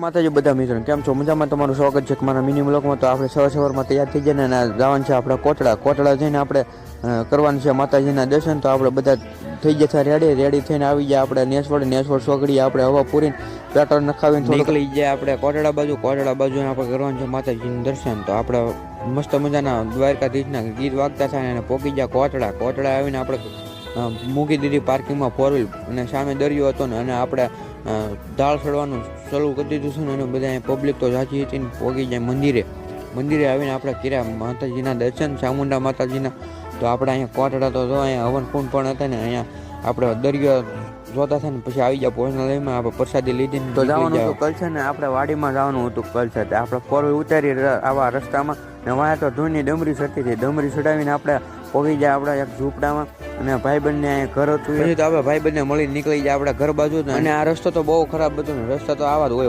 માતાજી બધા મિત્રો કેમ છો મજામાં તમારું સ્વાગત છે મારા મિની બ્લોગમાં। તો આપણે સવારમાં તૈયાર થઈ જઈને જવાનું છે આપણે કોટડા જઈને આપણે કરવાનું છે માતાજીના દર્શન। તો આપણે બધા થઈ જતા રેડી થઈને આવી જાય આપણે નેસવડ સોગડી આપણે હવા પૂરીને પેટ્રોલ નખાવીને નીકળી જાય આપણે કોટડા બાજુ આપણે કરવાનું છે માતાજીનું દર્શન। તો આપણે મસ્ત મજાના દ્વારકાધીશના ગીત વાગતા થાય અને પોકી જાય કોટડા આવીને આપણે મૂકી દીધી પાર્કિંગમાં 4 વ્હીલ અને સામે દરિયો હતો ને અને આપણે ઢાળ ચડવાનું ચાલુ કરી દીધું છે ને અને બધા પબ્લિક તો જાજી હતી ને પોગી જાય મંદિરે આવીને આપણે કર્યા માતાજીના દર્શન ચામુંડા માતાજીના। તો આપણે અહીંયા કોટડા તો અહીંયા હવન કુંડ પણ હતા ને અહીંયા આપણે દરિયો જોતા થાય ને પછી આવી ગયા ભોજનાલયમાં આપણે પ્રસાદી લીધી તો જવાનું હતું કલશે ને આપણે વાડીમાં જવાનું હતું કલશે આપણે 4 વ્હીલ ઉતારી આવા રસ્તામાં ને વાયા તો ધૂળની ડમરી ચડતી હતી ડમરી ચડાવીને આપણે પોગી જાય આપણે એક ઝૂંપડામાં અને ભાઈબંધને અહીંયા ઘર હતું પછી તો આપણે ભાઈબંધને મળી નીકળી જાય આપણા ઘર બાજુ અને આ રસ્તો તો બહુ ખરાબ હતો ને રસ્તા તો આવા જ હોય।